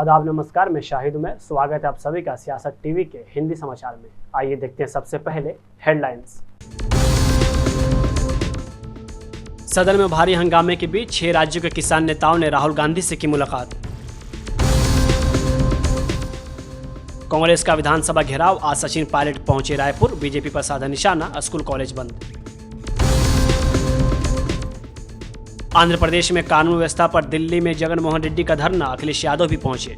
आदाब नमस्कार, मैं शाहिद उमर। स्वागत है आप सभी का सियासत टीवी के हिंदी समाचार में। आइए देखते हैं सबसे पहले हेडलाइंस। सदन में भारी हंगामे के बीच 6 राज्यों के किसान नेताओं ने राहुल गांधी से की मुलाकात। कांग्रेस का विधानसभा घेराव, आज सचिन पायलट पहुंचे रायपुर, बीजेपी पर साधा निशाना, स्कूल कॉलेज बंद। आंध्र प्रदेश में कानून व्यवस्था पर दिल्ली में जगन मोहन रेड्डी का धरना, अखिलेश यादव भी पहुंचे।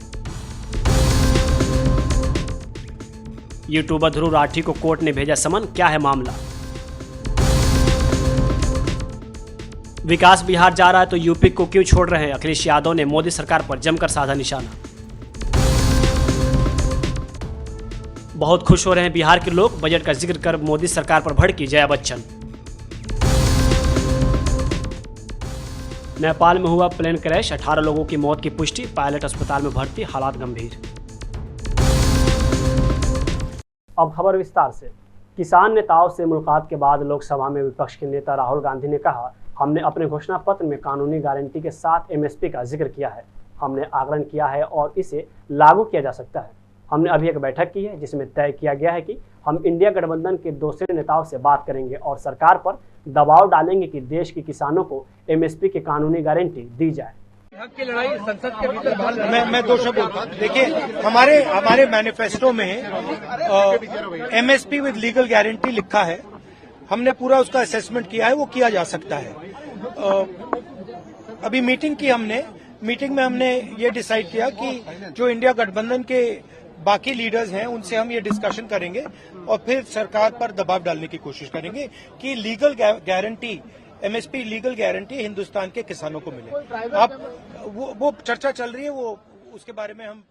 यूट्यूबर ध्रुव राठी को कोर्ट ने भेजा समन, क्या है मामला। विकास बिहार जा रहा है तो यूपी को क्यों छोड़ रहे हैं, अखिलेश यादव ने मोदी सरकार पर जमकर साधा निशाना। बहुत खुश हो रहे हैं बिहार के लोग, बजट का जिक्र कर मोदी सरकार पर भड़की जया बच्चन। नेपाल में हुआ प्लेन क्रैश, 18 लोगों की मौत की पुष्टि, पायलट अस्पताल में भर्ती, हालात गंभीर। अब खबर विस्तार से। किसान नेताओं से मुलाकात के बाद लोकसभा में विपक्ष के नेता राहुल गांधी ने कहा, हमने अपने घोषणा पत्र में कानूनी गारंटी के साथ एमएसपी का जिक्र किया है। हमने आकलन किया है और इसे लागू किया जा सकता है। हमने अभी एक बैठक की है जिसमें तय किया गया है कि हम इंडिया गठबंधन के दूसरे नेताओं से बात करेंगे और सरकार पर दबाव डालेंगे कि देश के किसानों को एमएसपी की कानूनी गारंटी दी जाए। हक की लड़ाई संसद के भीतर मैं दो शब्द बोलता हूं। देखिए, हमारे मैनिफेस्टो में एमएसपी विद लीगल गारंटी लिखा है। हमने पूरा उसका असेसमेंट किया है, वो किया जा सकता है। अभी मीटिंग में हमने ये डिसाइड किया कि जो इंडिया गठबंधन के बाकी लीडर्स हैं उनसे हम ये डिस्कशन करेंगे और फिर सरकार पर दबाव डालने की कोशिश करेंगे कि legal guarantee, MSP legal guarantee Hindustan के किसानों को मिले। अब वो चर्चा चल रही है, वो उसके बारे में हम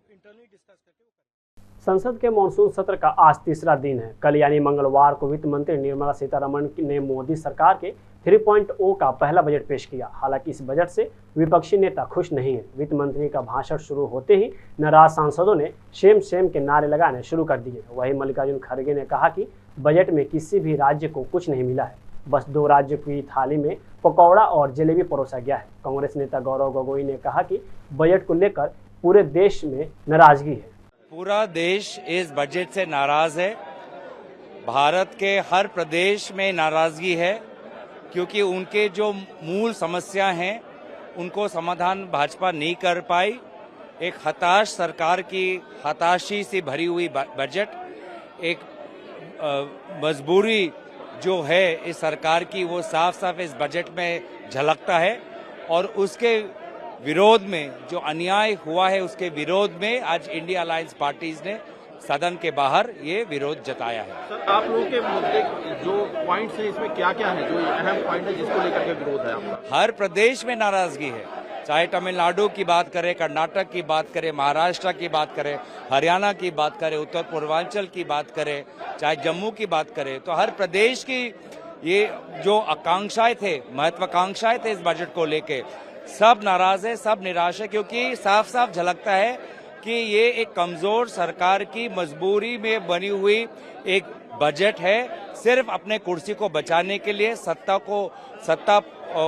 इंटरनली डिस्कस करके। संसद के मानसून सत्र का आज तीसरा दिन है। कल यानी मंगलवार को वित्त मंत्री निर्मला सीतारमण ने मोदी सरकार के 3.0 का पहला बजट पेश किया। हालांकि इस बजट से विपक्षी नेता खुश नहीं है। वित्त मंत्री का भाषण शुरू होते ही नाराज सांसदों ने सेम सेम के नारे लगाने शुरू कर दिए। वहीं मल्लिकार्जुन खड़गे ने कहा कि बजट में किसी भी राज्य को कुछ नहीं मिला है, बस 2 राज्यों की थाली में पकौड़ा और जलेबी परोसा गया है। कांग्रेस नेता गौरव गोगोई ने कहा कि बजट को लेकर पूरे देश में नाराजगी है। पूरा देश इस बजट से नाराज है। भारत के हर प्रदेश में नाराजगी है क्योंकि उनके जो मूल समस्या हैं उनको समाधान भाजपा नहीं कर पाई। एक हताश सरकार की हताशी से भरी हुई बजट, एक मजबूरी जो है इस सरकार की वो साफ साफ इस बजट में झलकता है। और उसके विरोध में जो अन्याय हुआ है उसके विरोध में आज इंडिया अलायंस पार्टीज ने सदन के बाहर ये विरोध जताया है। सर, आप लोगों के मुद्दे जो पॉइंट्स हैं इसमें क्या क्या है, जो अहम पॉइंट है जिसको लेकर के विरोध है आपका? हर प्रदेश में नाराजगी है, चाहे तमिलनाडु की बात करें, कर्नाटक की बात करें, महाराष्ट्र की बात करें, हरियाणा की बात करें, उत्तर पूर्वांचल की बात करें, चाहे जम्मू की बात करें, तो हर प्रदेश की ये जो आकांक्षाएं थे, महत्वाकांक्षाएं थे इस बजट को लेके, सब नाराज है, सब निराश है क्योंकि साफ साफ झलकता है कि ये एक कमजोर सरकार की मजबूरी में बनी हुई एक बजट है, सिर्फ अपने कुर्सी को बचाने के लिए, सत्ता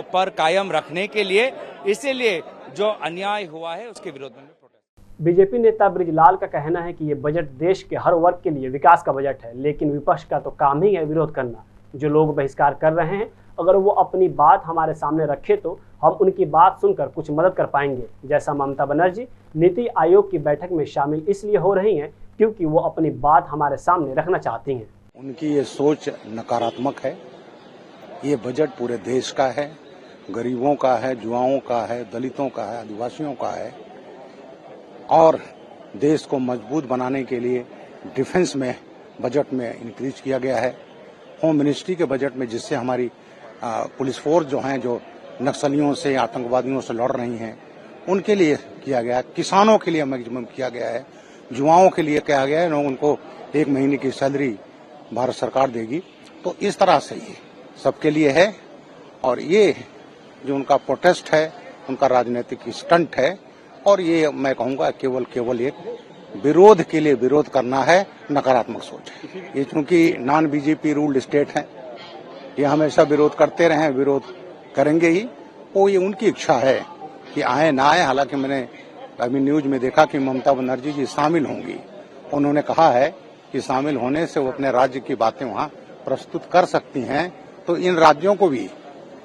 पर कायम रखने के लिए। इसीलिए जो अन्याय हुआ है उसके विरोध में प्रोटेस्ट। बीजेपी नेता बृजलाल का कहना है कि ये बजट देश के हर वर्ग के लिए विकास का बजट है, लेकिन विपक्ष का तो काम ही है विरोध करना। जो लोग बहिष्कार कर रहे हैं, अगर वो अपनी बात हमारे सामने रखे तो हम उनकी बात सुनकर कुछ मदद कर पाएंगे। जैसा ममता बनर्जी नीति आयोग की बैठक में शामिल इसलिए हो रही हैं क्योंकि वो अपनी बात हमारे सामने रखना चाहती हैं। उनकी ये सोच नकारात्मक है। ये बजट पूरे देश का है, गरीबों का है, युवाओं का है, दलितों का है, आदिवासियों का है और देश को मजबूत बनाने के लिए डिफेंस में बजट में इंक्रीज किया गया है। होम मिनिस्ट्री के बजट में जिससे हमारी पुलिस फोर्स जो हैं, जो नक्सलियों से, आतंकवादियों से लड़ रही हैं, उनके लिए किया गया है। किसानों के लिए मैक्सिमम किया गया है, युवाओं के लिए किया गया है, उनको 1 महीने की सैलरी भारत सरकार देगी। तो इस तरह से ये सबके लिए है और ये जो उनका प्रोटेस्ट है, उनका राजनीतिक स्टंट है और ये मैं कहूँगा केवल एक विरोध के लिए विरोध करना है, नकारात्मक सोच है। ये चूंकि नॉन बीजेपी रूल्ड स्टेट है, ये हमेशा विरोध करते रहे, विरोध करेंगे ही। वो ये उनकी इच्छा है कि आए ना आए। हालांकि मैंने अभी न्यूज में देखा कि ममता बनर्जी जी शामिल होंगी। उन्होंने कहा है कि शामिल होने से वो अपने राज्य की बातें वहां प्रस्तुत कर सकती हैं। तो इन राज्यों को भी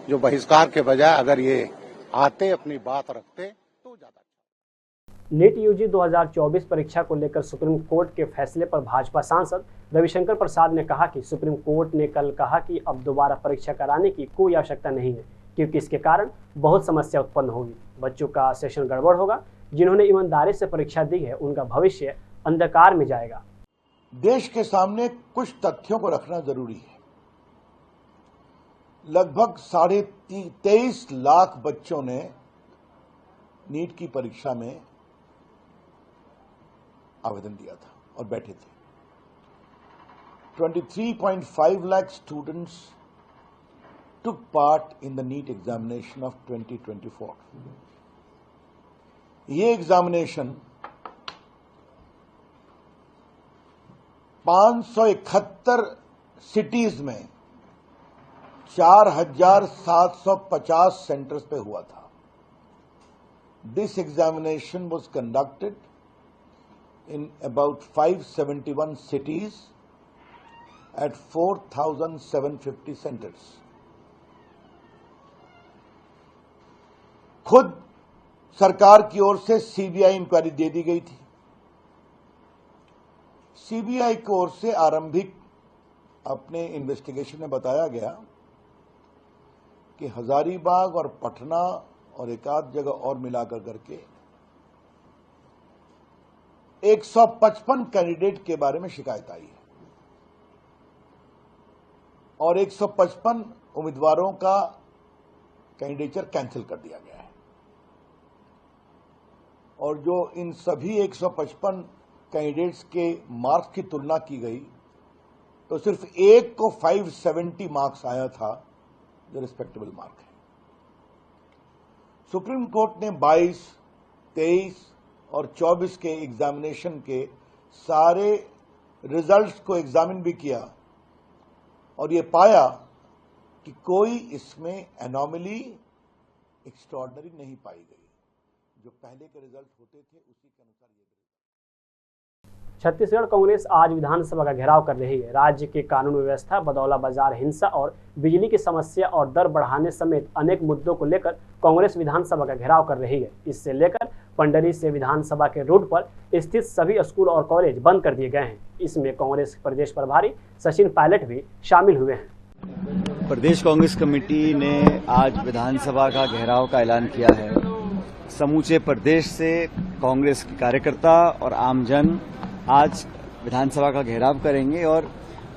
जो बहिष्कार के बजाय अगर ये आते, अपनी बात रखते तो ज्यादा। नीट यूजी 2024 परीक्षा को लेकर सुप्रीम कोर्ट के फैसले पर भाजपा सांसद रविशंकर प्रसाद ने कहा कि सुप्रीम कोर्ट ने कल कहा कि अब दोबारा परीक्षा कराने की कोई आवश्यकता नहीं है, क्योंकि इसके कारण बहुत समस्या उत्पन्न होगी। बच्चों का सेशन गड़बड़ होगा। जिन्होंने ईमानदारी से परीक्षा दी है उनका भविष्य अंधकार में जाएगा। देश के सामने कुछ तथ्यों को रखना जरूरी है। लगभग 23.5 लाख बच्चों ने नीट की परीक्षा में आवेदन दिया था और बैठे थे। 23.5 lakh students took part in the NEET examination of 2024. ये एग्जामिनेशन 571 सिटीज में 4,750 सेंटर्स पे हुआ था। This examination was conducted in about 571 cities at 4,750 centers. खुद सरकार की ओर से सीबीआई इंक्वायरी दे दी गई थी। सीबीआई की ओर से आरंभिक अपने इन्वेस्टिगेशन में बताया गया कि हजारीबाग और पटना और एक आध जगह और मिलाकर करके 155 कैंडिडेट के बारे में शिकायत आई है और 155 उम्मीदवारों का कैंडिडेचर कैंसिल कर दिया गया है। और जो इन सभी 155 कैंडिडेट्स के मार्क्स की तुलना की गई तो सिर्फ एक को 570 मार्क्स आया था, जो रिस्पेक्टेबल मार्क है। सुप्रीम कोर्ट ने 22, 23 और 24 के एग्जामिनेशन के सारे रिजल्ट्स को एग्जामिन भी किया और ये पाया कि कोई इसमें एनोमली एक्स्ट्राऑर्डिनरी नहीं पाई गई। जो पहले के रिजल्ट होते थे उसी के अनुसार ये। छत्तीसगढ़ कांग्रेस आज विधानसभा का घेराव कर रही है। राज्य के कानून व्यवस्था, बदौला बाजार हिंसा और बिजली की समस्या और दर बढ़ाने समेत अनेक मुद्दों को लेकर कांग्रेस विधानसभा का घेराव कर रही है। इससे लेकर पंडरी से विधानसभा के रोड पर स्थित सभी स्कूल और कॉलेज बंद कर दिए गए हैं। इसमें कांग्रेस प्रदेश प्रभारी सचिन पायलट भी शामिल हुए हैं। प्रदेश कांग्रेस कमेटी ने आज विधानसभा का घेराव का ऐलान किया है। समूचे प्रदेश से कांग्रेस के कार्यकर्ता और आमजन आज विधानसभा का घेराव करेंगे और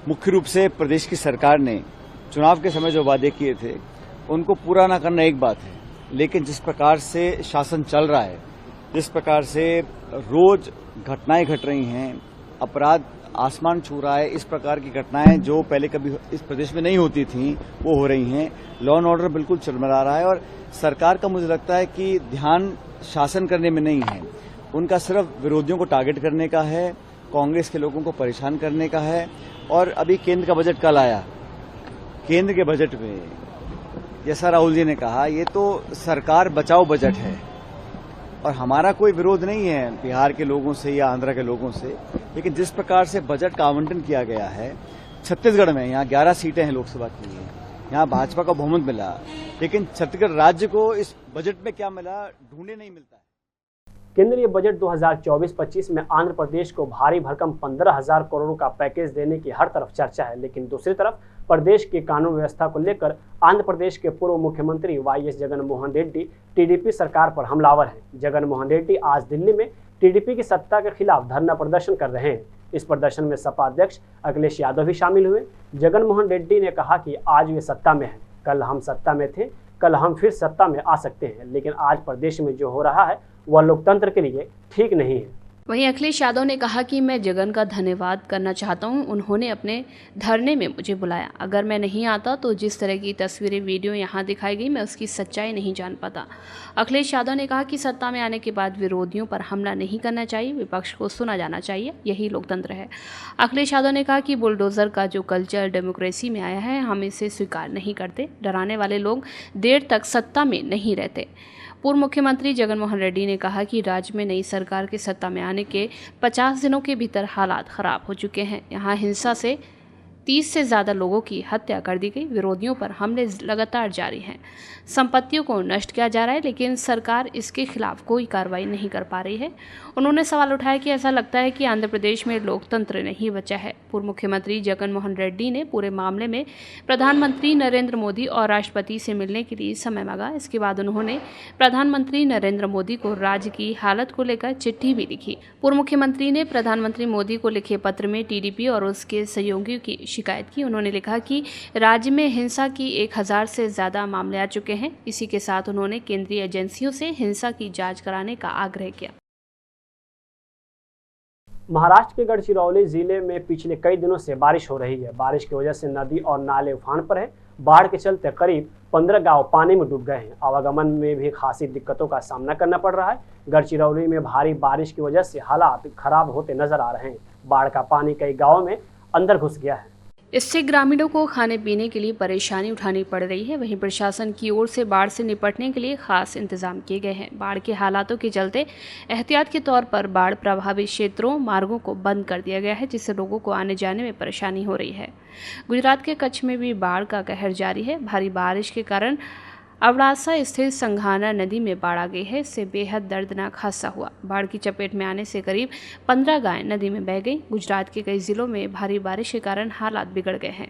मुख्य रूप से प्रदेश की सरकार ने चुनाव के समय जो वादे किए थे उनको पूरा न करना एक बात है, लेकिन जिस प्रकार से शासन चल रहा है, जिस प्रकार से रोज घटनाएं घट रही हैं, अपराध आसमान छू रहा है, इस प्रकार की घटनाएं जो पहले कभी इस प्रदेश में नहीं होती थी वो हो रही हैं। लॉ एंड ऑर्डर बिल्कुल चरमरा रहा है और सरकार का मुझे लगता है कि ध्यान शासन करने में नहीं है, उनका सिर्फ विरोधियों को टारगेट करने का है, कांग्रेस के लोगों को परेशान करने का है। और अभी केंद्र का बजट कल आया, केंद्र के बजट में जैसा राहुल जी ने कहा ये तो सरकार बचाओ बजट है और हमारा कोई विरोध नहीं है बिहार के लोगों से या आंध्र के लोगों से, लेकिन जिस प्रकार से बजट का आवंटन किया गया है छत्तीसगढ़ में, यहाँ 11 सीटें हैं लोकसभा की, यहाँ भाजपा को बहुमत मिला, लेकिन छत्तीसगढ़ राज्य को इस बजट में क्या मिला ढूंढने नहीं मिलता है। केंद्रीय बजट 2024-25 में आंध्र प्रदेश को भारी भरकम 15,000 करोड़ का पैकेज देने की हर तरफ चर्चा है, लेकिन दूसरी तरफ प्रदेश की कानून व्यवस्था को लेकर आंध्र प्रदेश के पूर्व मुख्यमंत्री वाईएस जगनमोहन रेड्डी टीडीपी सरकार पर हमलावर हैं। जगनमोहन रेड्डी आज दिल्ली में टीडीपी की सत्ता के खिलाफ धरना प्रदर्शन कर रहे हैं। इस प्रदर्शन में सपा अध्यक्ष अखिलेश यादव भी शामिल हुए। जगनमोहन रेड्डी ने कहा कि आज वे सत्ता में हैं, कल हम सत्ता में थे, कल हम फिर सत्ता में आ सकते हैं, लेकिन आज प्रदेश में जो हो रहा है वह लोकतंत्र के लिए ठीक नहीं है। वहीं अखिलेश यादव ने कहा कि मैं जगन का धन्यवाद करना चाहता हूं, उन्होंने अपने धरने में मुझे बुलाया। अगर मैं नहीं आता तो जिस तरह की तस्वीरें वीडियो यहां दिखाई गई मैं उसकी सच्चाई नहीं जान पाता। अखिलेश यादव ने कहा कि सत्ता में आने के बाद विरोधियों पर हमला नहीं करना चाहिए, विपक्ष को सुना जाना चाहिए, यही लोकतंत्र है। अखिलेश यादव ने कहा कि बुलडोजर का जो कल्चर डेमोक्रेसी में आया है हम इसे स्वीकार नहीं करते। डराने वाले लोग देर तक सत्ता में नहीं रहते। पूर्व मुख्यमंत्री जगनमोहन रेड्डी ने कहा कि राज्य में नई सरकार के सत्ता में आने के 50 दिनों के भीतर हालात खराब हो चुके हैं। यहाँ हिंसा से 30 से ज़्यादा लोगों की हत्या कर दी गई। विरोधियों पर हमले लगातार जारी हैं। संपत्तियों को नष्ट किया जा रहा है, लेकिन सरकार इसके खिलाफ कोई कार्रवाई नहीं कर पा रही है। उन्होंने सवाल उठाया कि ऐसा लगता है कि आंध्र प्रदेश में लोकतंत्र नहीं बचा है। पूर्व मुख्यमंत्री जगनमोहन रेड्डी ने पूरे मामले में प्रधानमंत्री नरेंद्र मोदी और राष्ट्रपति से मिलने के लिए समय मांगा। इसके बाद उन्होंने प्रधानमंत्री नरेंद्र मोदी को राज्य की हालत को लेकर चिट्ठी भी लिखी। पूर्व मुख्यमंत्री ने प्रधानमंत्री मोदी को लिखे पत्र में टीडीपी और उसके सहयोगियों की शिकायत की। उन्होंने लिखा कि राज्य में हिंसा की 1000 से ज्यादा मामले आ चुके हैं। इसी के साथ उन्होंने केंद्रीय एजेंसियों से हिंसा की जांच कराने का आग्रह किया। महाराष्ट्र के गढ़चिरौली जिले में पिछले कई दिनों से बारिश हो रही है। बारिश की वजह से नदी और नाले उफान पर है। बाढ़ के चलते करीब 15 गांव पानी में डूब गए हैं। आवागमन में भी खासी दिक्कतों का सामना करना पड़ रहा है। गढ़चिरौली में भारी बारिश की वजह से हालात खराब होते नजर आ रहे हैं। बाढ़ का पानी कई गाँवों में अंदर घुस गया है। इससे ग्रामीणों को खाने पीने के लिए परेशानी उठानी पड़ रही है। वहीं प्रशासन की ओर से बाढ़ से निपटने के लिए खास इंतजाम किए गए हैं। बाढ़ के हालातों के चलते एहतियात के तौर पर बाढ़ प्रभावित क्षेत्रों मार्गों को बंद कर दिया गया है, जिससे लोगों को आने जाने में परेशानी हो रही है। गुजरात के कच्छ में भी बाढ़ का कहर जारी है। भारी बारिश के कारण अवड़ासा स्थित संघाना नदी में बाढ़ आ गई है। इससे बेहद दर्दनाक हादसा हुआ। बाढ़ की चपेट में आने से करीब 15 गायें नदी में बह गईं। गुजरात के कई जिलों में भारी बारिश के कारण हालात बिगड़ गए हैं।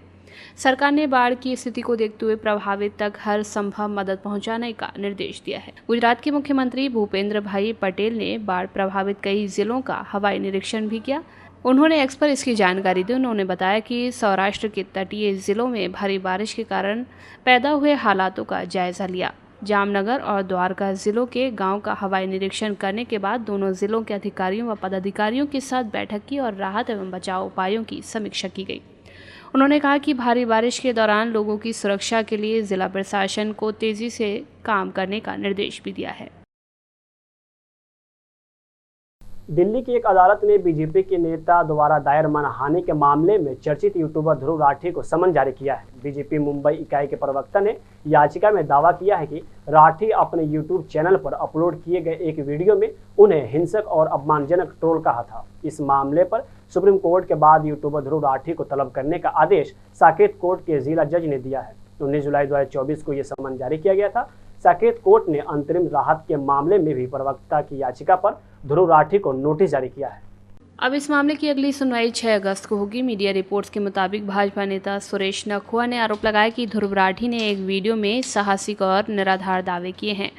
सरकार ने बाढ़ की स्थिति को देखते हुए प्रभावित तक हर संभव मदद पहुंचाने का निर्देश दिया है। गुजरात के मुख्यमंत्री भूपेंद्र भाई पटेल ने बाढ़ प्रभावित कई जिलों का हवाई निरीक्षण भी किया। उन्होंने एक्स पर इसकी जानकारी दी। उन्होंने बताया कि सौराष्ट्र के तटीय जिलों में भारी बारिश के कारण पैदा हुए हालातों का जायजा लिया। जामनगर और द्वारका जिलों के गांव का हवाई निरीक्षण करने के बाद दोनों जिलों के अधिकारियों व पदाधिकारियों के साथ बैठक की और राहत एवं बचाव उपायों की समीक्षा की गई। उन्होंने कहा कि भारी बारिश के दौरान लोगों की सुरक्षा के लिए जिला प्रशासन को तेजी से काम करने का निर्देश भी दिया है। दिल्ली की एक अदालत ने बीजेपी के नेता द्वारा दायर मानहानि के मामले में चर्चित यूट्यूबर ध्रुव राठी को समन जारी किया है। बीजेपी मुंबई इकाई के प्रवक्ता ने याचिका में दावा किया है कि राठी अपने यूट्यूब चैनल पर अपलोड किए गए एक वीडियो में उन्हें हिंसक और अपमानजनक ट्रोल कहा था। इस मामले पर सुप्रीम कोर्ट के बाद यूट्यूबर ध्रुव राठी को तलब करने का आदेश साकेत कोर्ट के जिला जज ने दिया है। 19 जुलाई 2024 को यह समन जारी किया गया था। साकेत कोर्ट ने अंतरिम राहत के मामले में भी प्रवक्ता की याचिका पर ध्रुव राठी को नोटिस जारी किया है। अब इस मामले की अगली सुनवाई 6 अगस्त को होगी। मीडिया रिपोर्ट्स के मुताबिक भाजपा नेता सुरेश नखुआ ने आरोप लगाया कि ध्रुव राठी ने एक वीडियो में साहसिक और निराधार दावे किए हैं।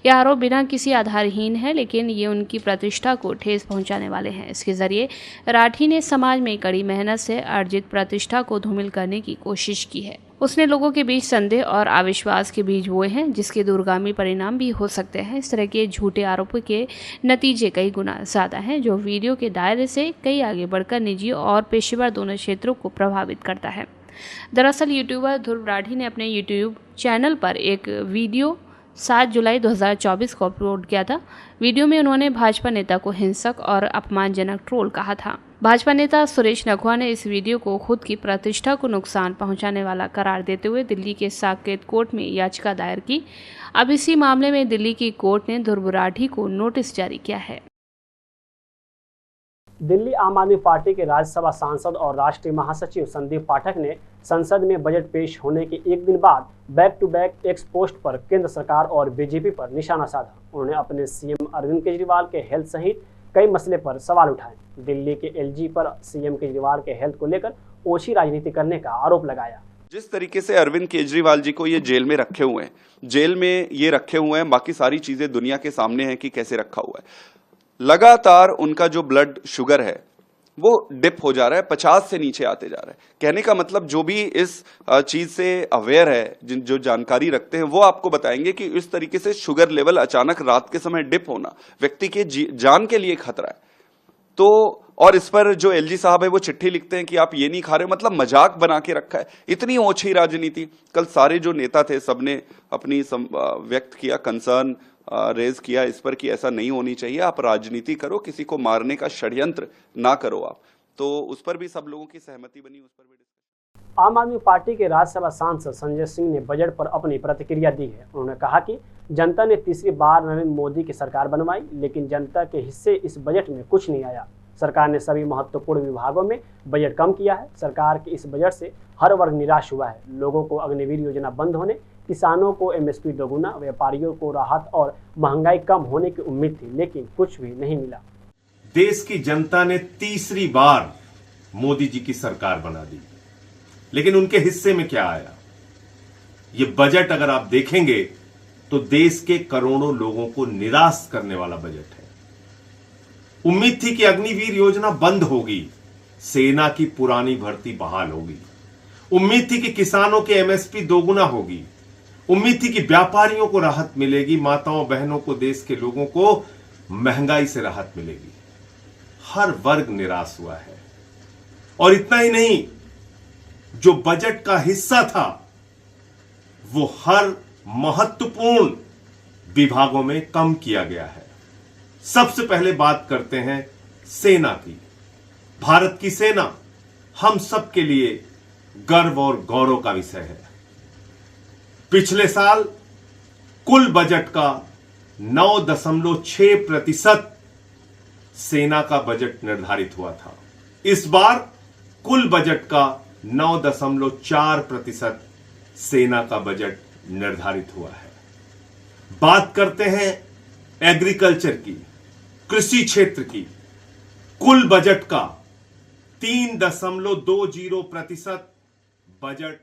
यह आरोप बिना किसी आधारहीन है, लेकिन ये उनकी प्रतिष्ठा को ठेस पहुंचाने वाले हैं। इसके जरिए राठी ने समाज में कड़ी मेहनत से अर्जित प्रतिष्ठा को धूमिल करने की कोशिश की है। उसने लोगों के बीच संदेह और अविश्वास के बीज बोए हैं, जिसके दूरगामी परिणाम भी हो सकते हैं। इस तरह के झूठे आरोपों के नतीजे कई गुना ज्यादा हैं, जो वीडियो के दायरे से कई आगे बढ़कर निजी और पेशेवर दोनों क्षेत्रों को प्रभावित करता है। दरअसल यूट्यूबर ध्रुव राठी ने अपने यूट्यूब चैनल पर एक वीडियो 7 जुलाई 2024 को अपलोड किया था। वीडियो में उन्होंने भाजपा नेता को हिंसक और अपमानजनक ट्रोल कहा था। भाजपा नेता सुरेश नखुआ ने इस वीडियो को खुद की प्रतिष्ठा को नुकसान पहुंचाने वाला करार देते हुए दिल्ली के साकेत कोर्ट में याचिका दायर की। अब इसी मामले में दिल्ली की कोर्ट ने ध्रुव राठी को नोटिस जारी किया है। दिल्ली आम आदमी पार्टी के राज्यसभा सांसद और राष्ट्रीय महासचिव संदीप पाठक ने संसद में बजट पेश होने के एक दिन बाद back to back X post पर केंद्र सरकार और बीजेपी पर निशाना साधा। उन्होंने अपने सीएम अरविंद केजरीवाल के हेल्थ सहित कई मसले पर सवाल उठाए। दिल्ली के एलजी पर सीएम केजरीवाल के हेल्थ को लेकर ओछी राजनीति करने का आरोप लगाया। जिस तरीके से अरविंद केजरीवाल जी को ये जेल में रखे हुए हैं, जेल में ये रखे हुए हैं, बाकी सारी चीजें दुनिया के सामने हैं कि कैसे रखा हुआ है। लगातार उनका जो ब्लड शुगर है वो डिप हो जा रहा है, 50 से नीचे आते जा रहा है। कहने का मतलब जो भी इस चीज से अवेयर है, जो जानकारी रखते हैं, वो आपको बताएंगे कि इस तरीके से शुगर लेवल अचानक रात के समय डिप होना व्यक्ति के जान के लिए खतरा है। तो और इस पर जो एलजी साहब है वो चिट्ठी लिखते हैं कि आप ये नहीं खा रहे, मतलब मजाक बना के रखा है। इतनी ओछी राजनीति। कल सारे जो नेता थे सबने अपनी व्यक्त किया, कंसर्न रेज किया इस पर कि ऐसा नहीं होनी चाहिए, आप राजनीति करो, किसी को मारने का षड्यंत्र ना करो आप। तो उस पर भी सब लोगों की सहमति बनी। उस पर भी आम आदमी पार्टी के राज्यसभा सांसद संजय सिंह ने बजट पर अपनी प्रतिक्रिया दी है। उन्होंने कहा कि जनता ने तीसरी बार नरेंद्र मोदी की सरकार बनवाई, लेकिन जनता के हिस्से इस बजट में कुछ नहीं आया। सरकार ने सभी महत्वपूर्ण विभागों में बजट कम किया है। सरकार के इस बजट से हर वर्ग निराश हुआ है। लोगों को अग्निवीर योजना बंद होने, किसानों को एमएसपी दोगुना, व्यापारियों को राहत और महंगाई कम होने की उम्मीद थी, लेकिन कुछ भी नहीं मिला। देश की जनता ने तीसरी बार मोदी जी की सरकार बना दी, लेकिन उनके हिस्से में क्या आया? ये बजट अगर आप देखेंगे तो देश के करोड़ों लोगों को निराश करने वाला बजट है। उम्मीद थी कि अग्निवीर योजना बंद होगी, सेना की पुरानी भर्ती बहाल होगी। उम्मीद थी कि किसानों के एमएसपी दोगुना होगी। उम्मीद थी कि व्यापारियों को राहत मिलेगी, माताओं बहनों को, देश के लोगों को महंगाई से राहत मिलेगी। हर वर्ग निराश हुआ है। और इतना ही नहीं, जो बजट का हिस्सा था वो हर महत्वपूर्ण विभागों में कम किया गया है। सबसे पहले बात करते हैं सेना की। भारत की सेना हम सब के लिए गर्व और गौरव का विषय है। पिछले साल कुल बजट का 9.6% सेना का बजट निर्धारित हुआ था। इस बार कुल बजट का 9.4% सेना का बजट निर्धारित हुआ है। बात करते हैं एग्रीकल्चर की, कृषि क्षेत्र की। कुल बजट का 3.20% बजट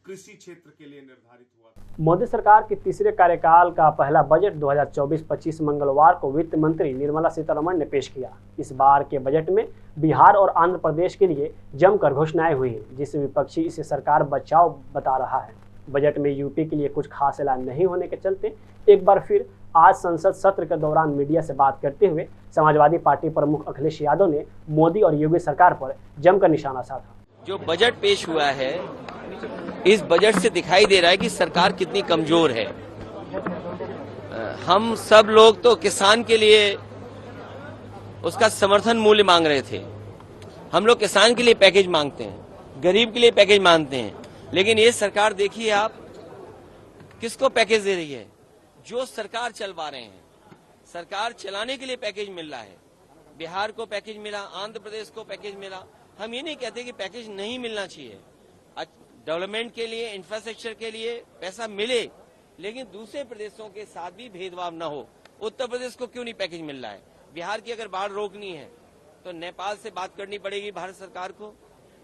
कृषि क्षेत्र के लिए निर्धारित हुआ था। मोदी सरकार के तीसरे कार्यकाल का पहला बजट 2024-25 मंगलवार को वित्त मंत्री निर्मला सीतारमण ने पेश किया। इस बार के बजट में बिहार और आंध्र प्रदेश के लिए जमकर घोषणाएं हुई हैं, जिससे विपक्षी इसे सरकार बचाव बता रहा है। बजट में यूपी के लिए कुछ खास ऐलान नहीं होने के चलते एक बार फिर आज संसद सत्र के दौरान मीडिया से बात करते हुए समाजवादी पार्टी प्रमुख अखिलेश यादव ने मोदी और योगी सरकार पर जमकर निशाना साधा। जो बजट पेश हुआ है, इस बजट से दिखाई दे रहा है कि सरकार कितनी कमजोर है। हम सब लोग तो किसान के लिए उसका समर्थन मूल्य मांग रहे थे। हम लोग किसान के लिए पैकेज मांगते हैं, गरीब के लिए पैकेज मांगते हैं, लेकिन ये सरकार देखिए आप किसको पैकेज दे रही है? जो सरकार चलवा रहे हैं। सरकार चलाने के लिए पैकेज मिल रहा है। बिहार को पैकेज मिला, आंध्र प्रदेश को पैकेज मिला। हम ये नहीं कहते कि पैकेज नहीं मिलना चाहिए। डेवलपमेंट के लिए, इंफ्रास्ट्रक्चर के लिए पैसा मिले, लेकिन दूसरे प्रदेशों के साथ भी भेदभाव न हो। उत्तर प्रदेश को क्यों नहीं पैकेज मिल रहा है? बिहार की अगर बाढ़ रोकनी है तो नेपाल से बात करनी पड़ेगी भारत सरकार को,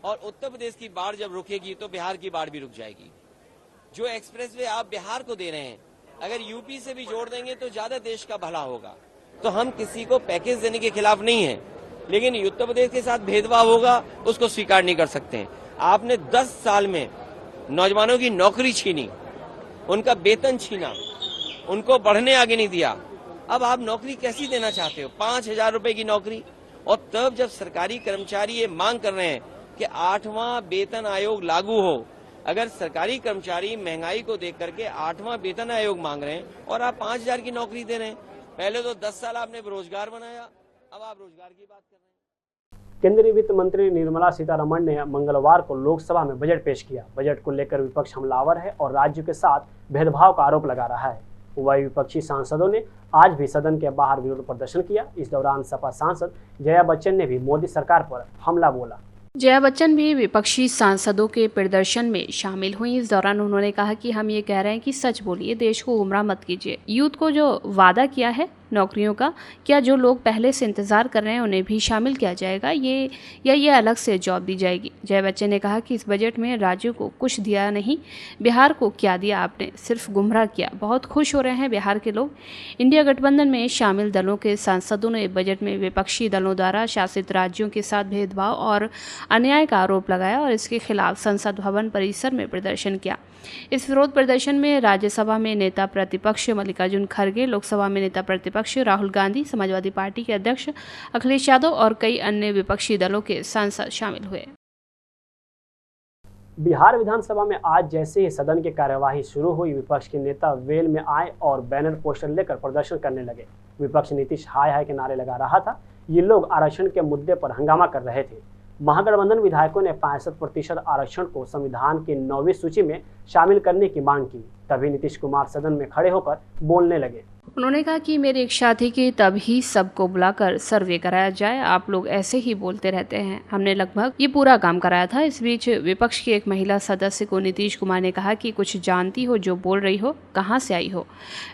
और उत्तर प्रदेश की बाढ़ जब रुकेगी तो बिहार की बाढ़ भी रुक जाएगी। जो एक्सप्रेसवे आप बिहार को दे रहे हैं, अगर यूपी से भी जोड़ देंगे तो ज्यादा देश का भला होगा। तो हम किसी को पैकेज देने के खिलाफ नहीं है, लेकिन उत्तर प्रदेश के साथ भेदभाव होगा उसको स्वीकार नहीं कर सकते हैं। आपने 10 साल में नौजवानों की नौकरी छीनी, उनका वेतन छीना, उनको बढ़ने आगे नहीं दिया। अब आप नौकरी कैसी देना चाहते हो? 5,000 रुपए की नौकरी। और तब जब सरकारी कर्मचारी ये मांग कर रहे हैं कि 8वां वेतन आयोग लागू हो। अगर सरकारी कर्मचारी महंगाई को देख करके 8वां वेतन आयोग मांग रहे हैं और आप 5,000 की नौकरी दे रहे हैं, पहले तो 10 साल आपने रोजगार बनाया, अब आप रोजगार की बात कर रहे हैं। केंद्रीय वित्त मंत्री निर्मला सीतारमण ने मंगलवार को लोकसभा में बजट पेश किया। बजट को लेकर विपक्ष हमलावर है और राज्यों के साथ भेदभाव का आरोप लगा रहा है। वही विपक्षी सांसदों ने आज भी सदन के बाहर विरोध प्रदर्शन किया। इस दौरान सपा सांसद जया बच्चन ने भी मोदी सरकार पर हमला बोला। जया बच्चन भी विपक्षी सांसदों के प्रदर्शन में शामिल हुई। इस दौरान उन्होंने कहा कि हम ये कह रहे हैं कि सच बोलिए, देश को गुमराह मत कीजिए। यूथ को जो वादा किया है नौकरियों का, क्या जो लोग पहले से इंतजार कर रहे हैं उन्हें भी शामिल किया जाएगा ये अलग से जॉब दी जाएगी? जया बच्चन ने कहा कि इस बजट में राज्यों को कुछ दिया नहीं, बिहार को क्या दिया आपने, सिर्फ गुमराह किया। बहुत खुश हो रहे हैं बिहार के लोग। इंडिया गठबंधन में शामिल दलों के सांसदों ने बजट में विपक्षी दलों द्वारा शासित राज्यों के साथ भेदभाव और अन्याय का आरोप लगाया और इसके खिलाफ संसद भवन परिसर में प्रदर्शन किया। इस विरोध प्रदर्शन में राज्यसभा में नेता प्रतिपक्ष मल्लिकार्जुन खड़गे, लोकसभा में नेता प्रतिपक्ष राहुल गांधी, समाजवादी पार्टी के अध्यक्ष अखिलेश यादव और कई अन्य विपक्षी दलों के सांसद शामिल हुए। बिहार विधानसभा में आज जैसे ही सदन की कार्यवाही शुरू हुई, विपक्ष के नेता वेल में आए और बैनर पोस्टर लेकर प्रदर्शन करने लगे। विपक्ष नीतीश हाय हाय के नारे लगा रहा था। ये लोग आरक्षण के मुद्दे पर हंगामा कर रहे थे। महागठबंधन विधायकों ने 65% आरक्षण को संविधान की 9वीं सूची में शामिल करने की मांग की। तभी नीतीश कुमार सदन में खड़े होकर बोलने लगे। उन्होंने कहा कि मेरी इच्छा थी कि तभी सबको बुलाकर सर्वे कराया जाए। आप लोग ऐसे ही बोलते रहते हैं। हमने लगभग ये पूरा काम कराया था। इस बीच विपक्ष की एक महिला सदस्य को नीतीश कुमार ने कहा कि कुछ जानती हो जो बोल रही हो, कहाँ से आई हो,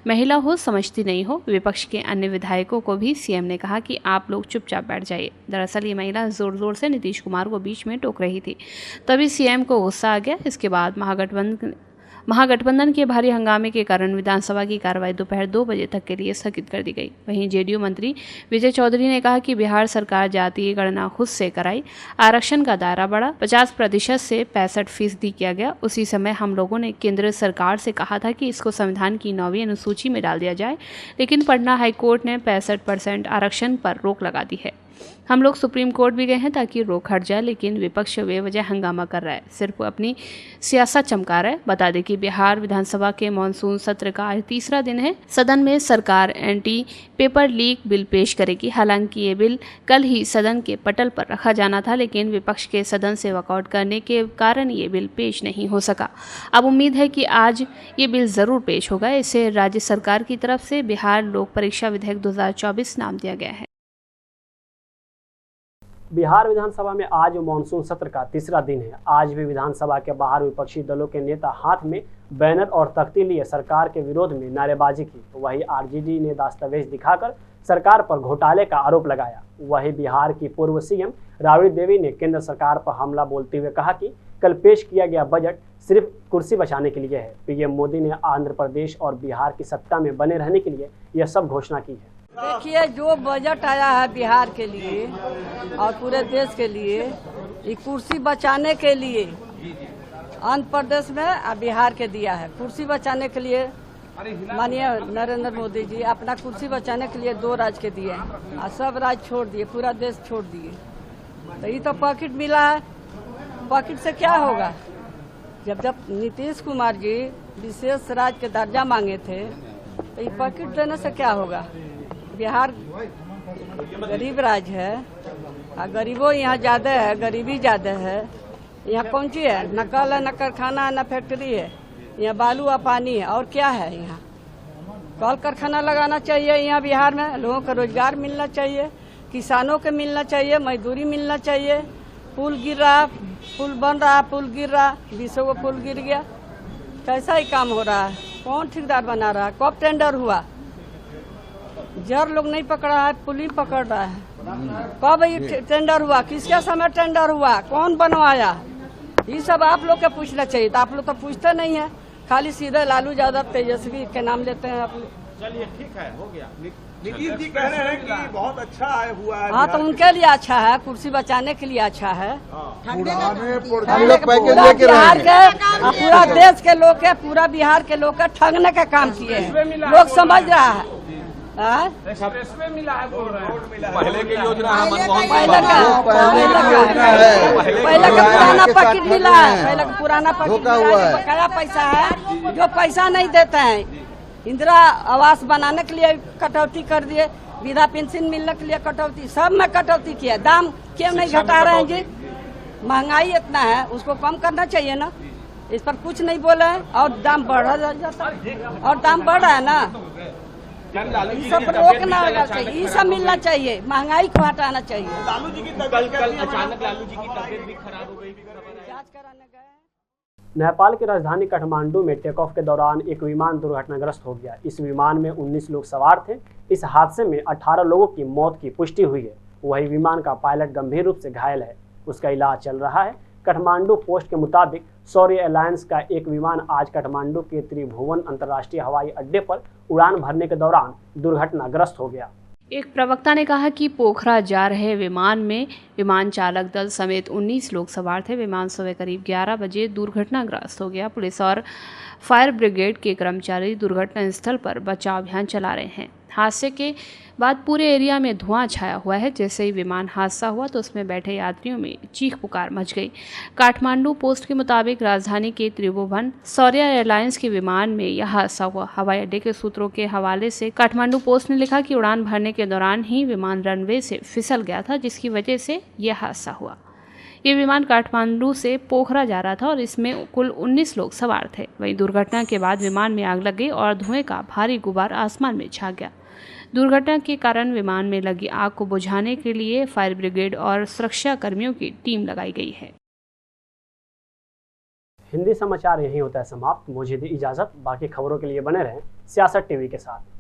महिला हो समझती नहीं हो। विपक्ष के अन्य विधायकों को भी सीएम ने कहा कि आप लोग चुपचाप बैठ जाइए। दरअसल ये महिला जोर जोर से नीतीश कुमार को बीच में टोक रही थी। तभी सीएम को गुस्सा आ गया। इसके बाद महागठबंधन के भारी हंगामे के कारण विधानसभा की कार्रवाई दोपहर 2 बजे तक के लिए स्थगित कर दी गई। वहीं जेडीयू मंत्री विजय चौधरी ने कहा कि बिहार सरकार जातीय गणना खुद से कराई, आरक्षण का दायरा बढ़ा, 50% से 65% किया गया। उसी समय हम लोगों ने केंद्र सरकार से कहा था कि इसको संविधान की 9वीं अनुसूची में डाल दिया जाए, लेकिन पटना हाईकोर्ट ने 65% आरक्षण पर रोक लगा दी है। हम लोग सुप्रीम कोर्ट भी गए हैं ताकि रोक हट जाए, लेकिन विपक्ष बेवजह हंगामा कर रहा है, सिर्फ अपनी सियासत चमका रहा है। बता दें कि बिहार विधानसभा के मानसून सत्र का आज तीसरा दिन है। सदन में सरकार एंटी पेपर लीक बिल पेश करेगी। हालांकि ये बिल कल ही सदन के पटल पर रखा जाना था, लेकिन विपक्ष के सदन से वॉकआउट करने के कारण ये बिल पेश नहीं हो सका। अब उम्मीद है कि आज ये बिल जरूर पेश होगा। इसे राज्य सरकार की तरफ से बिहार लोक परीक्षा विधेयक 2024 नाम दिया गया है। बिहार विधानसभा में आज मानसून सत्र का तीसरा दिन है। आज भी विधानसभा के बाहर विपक्षी दलों के नेता हाथ में बैनर और तख्ती लिए सरकार के विरोध में नारेबाजी की। वहीं आरजेडी ने दस्तावेज दिखाकर सरकार पर घोटाले का आरोप लगाया। वहीं बिहार की पूर्व सीएम राबड़ी देवी ने केंद्र सरकार पर हमला बोलते हुए कहा कि कल पेश किया गया बजट सिर्फ कुर्सी बचाने के लिए है। पीएम मोदी ने आंध्र प्रदेश और बिहार की सत्ता में बने रहने के लिए यह सब घोषणा की है। देखिए, जो बजट आया है बिहार के लिए और पूरे देश के लिए, ये कुर्सी बचाने के लिए आंध्र प्रदेश में और बिहार के दिया है। कुर्सी बचाने के लिए माननीय नरेंद्र मोदी जी अपना कुर्सी बचाने के लिए 2 राज्य के दिए हैं और सब राज्य छोड़ दिए, पूरा देश छोड़ दिए। तो ये तो पॉकेट मिला है, पॉकेट से क्या होगा? जब नीतीश कुमार जी विशेष राज्य के दर्जा मांगे थे, तो ये पॉकेट देने से क्या होगा? बिहार गरीब राज्य है और गरीबों यहाँ ज्यादा है, गरीबी ज्यादा है। यहाँ कौन चीज है? न कल है, न कारखाना है, न फैक्ट्री है। यहाँ बालू और पानी है, और क्या है? यहाँ कल कारखाना लगाना चाहिए। यहाँ बिहार में लोगों को रोजगार मिलना चाहिए, किसानों को मिलना चाहिए, मजदूरी मिलना चाहिए। पुल गिर रहा, पुल बन रहा, पुल गिर रहा, 20 को पुल गिर गया। कैसा ही काम हो रहा है? कौन ठेकेदार बना रहा है? कब टेंडर हुआ? जर लोग नहीं पकड़ा है, पुलिस पकड़ रहा है। कब ये टेंडर हुआ? किसके समय टेंडर हुआ? कौन बनवाया? ये सब आप लोग के पूछना चाहिए। तो आप लोग तो पूछते नहीं है, खाली सीधे लालू यादव तेजस्वी के नाम लेते हैं आप लोग। चलिए ठीक है, हो गया। नीतीश जी कह रहे हैं कि बहुत अच्छा हुआ है। हाँ, तो उनके लिए अच्छा है, कुर्सी बचाने के लिए अच्छा है। बिहार के पूरा देश के लोग के, पूरा बिहार के लोग के ठगने का काम किए हैं। लोग समझ रहा है। मिला है, बोल रहे हैं। पहले की योजना पहले का पुराना पैकेट मिला है, पहले का पुराना पैकेट बकाया पैसा है जो पैसा नहीं देते हैं। इंदिरा आवास बनाने के लिए कटौती कर दिए, वृद्धा पेंशन मिलने के लिए कटौती, सब में कटौती किया। दाम क्यों नहीं घटा रहे हैं जी? महंगाई इतना है, उसको कम करना चाहिए ना। इस पर कुछ नहीं बोले हैं और दाम बढ़ जाता है, और दाम बढ़ रहा है ना। ये सब रोकना चाहिए, ये सब मिलना चाहिए, महंगाई को हटाना चाहिए। लालू जी की तबीयत अचानक लालू जी की तबीयत भी खराब हो गई, जांच कराने गए। नेपाल की राजधानी काठमांडू में टेक ऑफ के दौरान एक विमान दुर्घटनाग्रस्त हो गया। इस विमान में 19 लोग सवार थे। इस हादसे में 18 लोगों की मौत की पुष्टि हुई है। वही विमान का पायलट गंभीर रूप से घायल है, उसका इलाज चल रहा है। काठमांडू पोस्ट के मुताबिक शौर्य एयरलाइंस का एक विमान आज काठमांडू के त्रिभुवन अंतर्राष्ट्रीय हवाई अड्डे पर उड़ान भरने के दौरान दुर्घटनाग्रस्त हो गया। एक प्रवक्ता ने कहा कि पोखरा जा रहे विमान में विमान चालक दल समेत 19 लोग सवार थे। विमान सुबह करीब 11 बजे दुर्घटनाग्रस्त हो गया। पुलिस और फायर ब्रिगेड के कर्मचारी दुर्घटना स्थल पर बचाव अभियान चला रहे हैं। हादसे के बाद पूरे एरिया में धुआं छाया हुआ है। जैसे ही विमान हादसा हुआ तो उसमें बैठे यात्रियों में चीख पुकार मच गई। काठमांडू पोस्ट के मुताबिक राजधानी के त्रिभुवन शौर्य एयरलाइंस के विमान में यह हादसा हुआ। हवाई अड्डे के सूत्रों के हवाले से काठमांडू पोस्ट ने लिखा कि उड़ान भरने के दौरान ही विमान रनवे से फिसल गया था, जिसकी वजह से यह हादसा हुआ। ये विमान काठमांडू से पोखरा जा रहा था और इसमें कुल 19 लोग सवार थे। वहीं दुर्घटना के बाद विमान में आग लग गई और धुएं का भारी गुबार आसमान में छा गया। दुर्घटना के कारण विमान में लगी आग को बुझाने के लिए फायर ब्रिगेड और सुरक्षा कर्मियों की टीम लगाई गई है। हिंदी समाचार यहीं होता है समाप्त। मुझे दी इजाजत। बाकी खबरों के लिए बने रहें सियासत टीवी के साथ।